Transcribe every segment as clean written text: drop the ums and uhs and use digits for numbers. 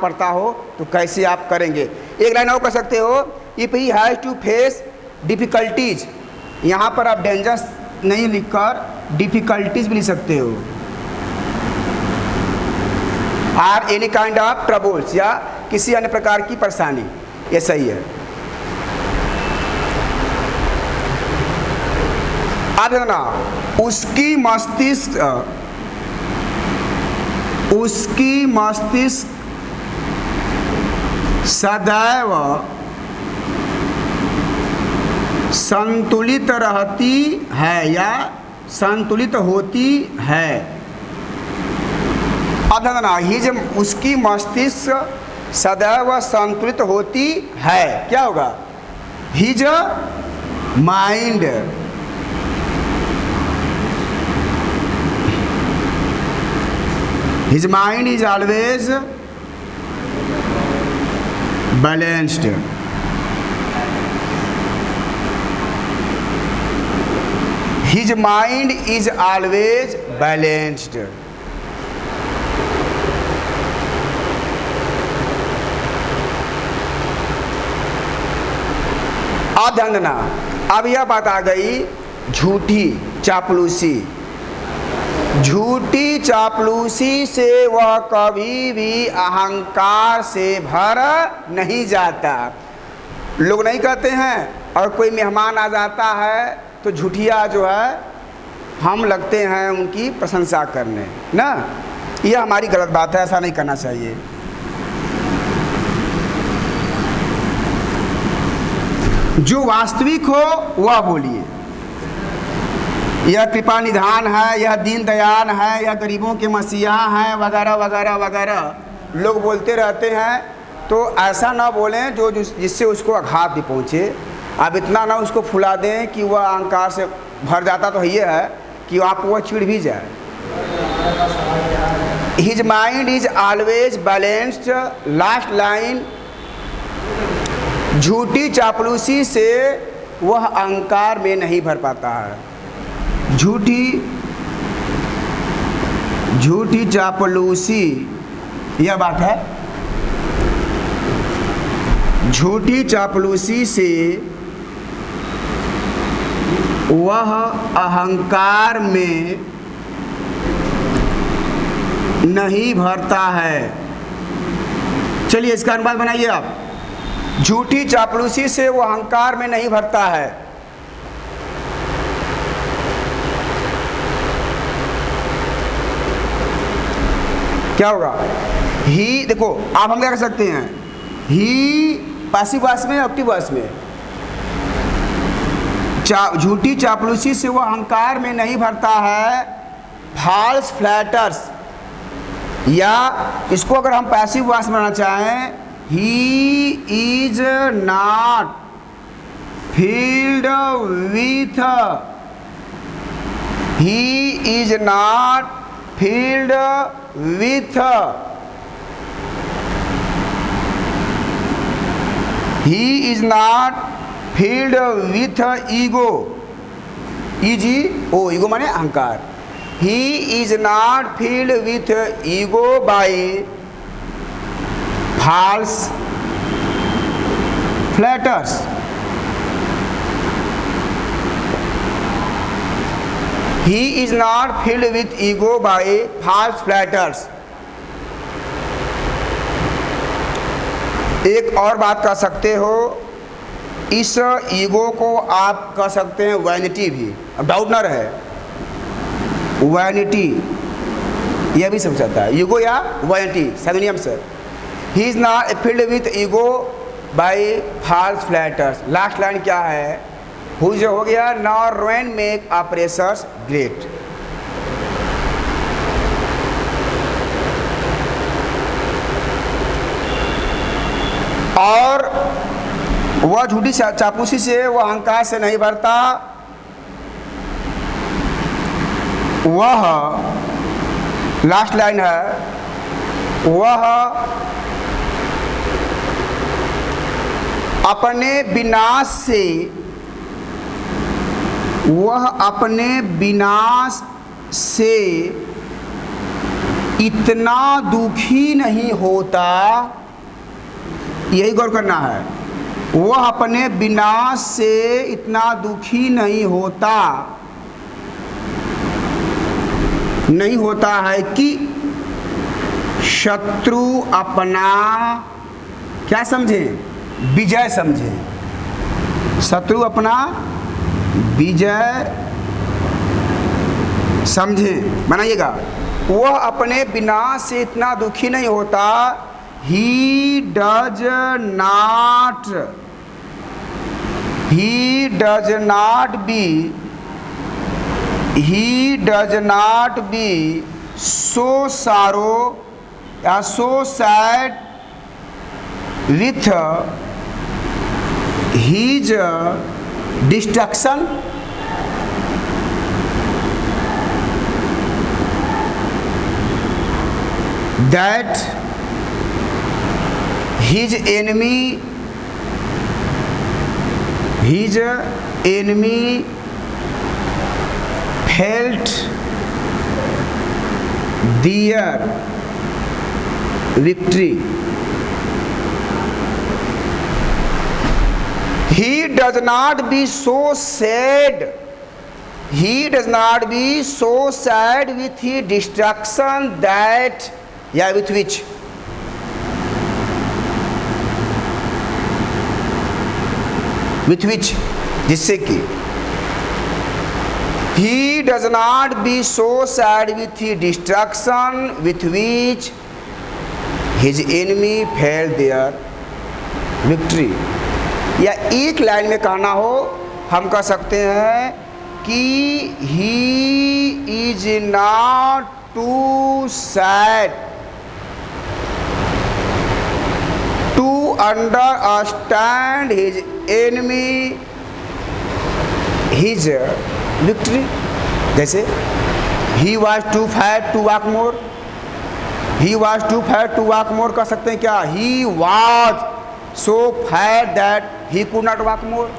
पड़ता हो तो कैसे आप करेंगे। एक लाइन और कर सकते हो, if he has to face difficulties, यहाँ पर आप डेंजर्स नहीं लिखकर डिफिकल्टीज भी लिख सकते हो, or any kind of troubles, या किसी अन्य प्रकार की परेशानी, ये सही है। आप देखना, उसकी मस्तिष्क सदैव संतुलित रहती है या संतुलित होती है। अब देखना, उसकी मस्तिष्क सदैव संतुलित होती है, क्या होगा? His mind is always balanced. His mind is always balanced. अब ध्यान देना, अब यह बात आ गई झूठी चापलूसी। झूठी चापलूसी से वह कभी भी अहंकार से भर नहीं जाता। लोग नहीं कहते हैं, और कोई मेहमान आ जाता है तो झूठिया जो है हम लगते हैं उनकी प्रशंसा करने ना, यह हमारी गलत बात है, ऐसा नहीं करना चाहिए। जो वास्तविक हो वह बोलिए, यह कृपा निधान है, यह दीन दयाल है, यह गरीबों के मसीहा हैं, वगैरह वगैरह वगैरह लोग बोलते रहते हैं। तो ऐसा ना बोलें जो जिससे उसको आघात भी पहुँचे। आप इतना ना उसको फुला दें कि वह अहंकार से भर जाता, तो ये है कि आप वह चिढ़ भी जाए। His mind is always balanced. Last line, झूठी चापलूसी से वह अहंकार में नहीं भर पाता है। झूठी चापलूसी, यह बात है, झूठी चापलूसी से वह अहंकार में नहीं भरता है। चलिए इसका अनुवाद बनाइए आप। झूठी चापलूसी से वह अहंकार में नहीं भरता है। क्या होगा? ही, देखो आप हम क्या कर सकते हैं, ही पैसिव वॉइस में, एक्टिव वॉइस में। झूठी चापलूसी से वह अहंकार में नहीं भरता है। फॉल्स फ्लैटर्स, या इसको अगर हम पैसिव वॉइस में बनाना चाहें, he is not filled with, he is not filled with, he is not filled with ego. Ego माने अहंकार। He is not filled with ego by false flatters. He is not filled with ego by false flatters. एक और बात कर सकते हो, इस ego को आप कह सकते हैं वैनिटी भी। अब डाउट ना रहे, वैनिटी यह भी समझ आता है, ईगो या वैनिटी सिनोनिम से। He is not filled with ego by false flatters. Last line क्या है? हु जो हो गया, nor rain make operations great. और वह झूठी चापलूसी से वह अहंकार से नहीं भरता। वह, लास्ट लाइन है, वह अपने विनाश से, वह अपने विनाश से इतना दुखी नहीं होता, यही गौर करना है। वह अपने विनाश से इतना दुखी नहीं होता है कि शत्रु अपना क्या समझे? विजय समझे। शत्रु अपना विजय समझे। बनाइएगा, वह अपने विनाश से इतना दुखी नहीं होता। He does not be so sorrow or so sad with his destruction. That his enemy felt their victory. He does not be so sad. He does not be so sad with his destruction that, yeah, with which जिससे कि he does not be so sad with his destruction with which his enemy felt their victory. या एक line में कहना हो, हम कह सकते हैं कि he is not too sad to understand his enemy his victory. जैसे he was too fat to walk more, he was too fat to walk more कह सकते हैं क्या? he was so fat that he could not walk more.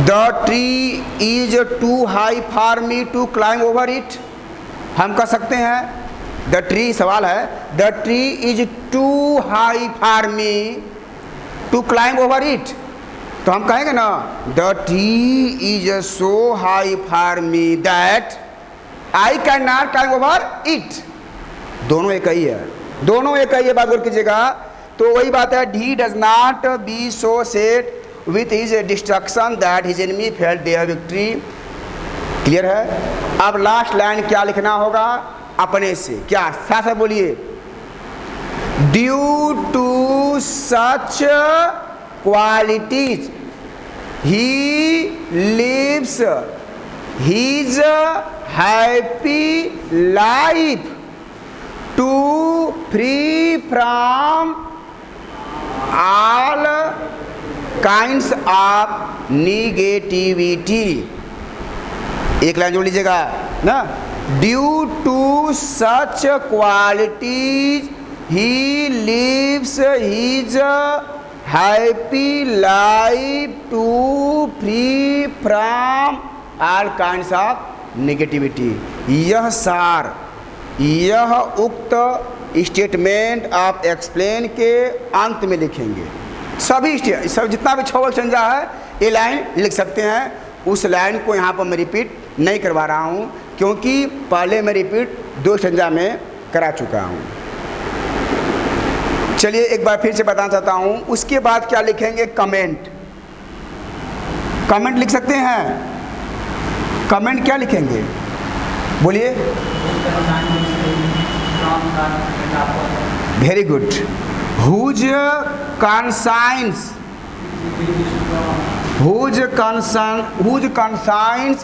the tree is too high for me to climb over it. हम कह सकते हैं the tree, सवाल है, the tree is too high for me to climb over it. तो हम कहेंगे ना the tree is so high for me that I cannot climb over it. दोनों एक ही है, दोनों एक ही है, बात गौर कीजिएगा। तो वही बात है, he does not be so sad with his destruction that his enemy felt their victory. Clear है? अब लास्ट लाइन क्या लिखना होगा अपने से, क्या साथ साथ बोलिए। Due to such qualities he lives his happy life to free from all kinds of negativity. एक लाइन जोड़ लीजिएगा ना, due to such qualities he lives his happy life to free from all kinds of negativity. यह सार, यह उक्त statement आप एक्सप्लेन के अंत में लिखेंगे। सब जितना भी 6 संज्ञा है ये लाइन लिख सकते हैं। उस लाइन को यहाँ पर मैं रिपीट नहीं करवा रहा हूँ, क्योंकि पहले मैं रिपीट 2 संज्ञा में करा चुका हूँ। चलिए एक बार फिर से बताना चाहता हूँ। उसके बाद क्या लिखेंगे? कमेंट। कमेंट लिख सकते हैं। कमेंट क्या लिखेंगे बोलिए? Very good. Whose conscience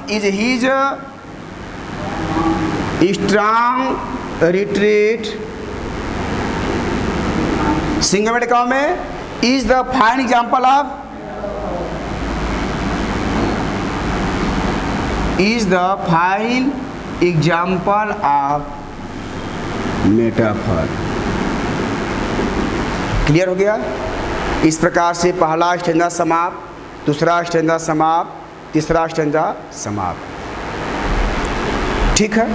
is his strong retreat. Single word काम में is the fine example of metaphor. Clear हो गया? इस प्रकार से पहला स्टैंजा समाप्त, दूसरा स्टैंजा समाप्त, तीसरा स्टैंजा समाप्त। ठीक है।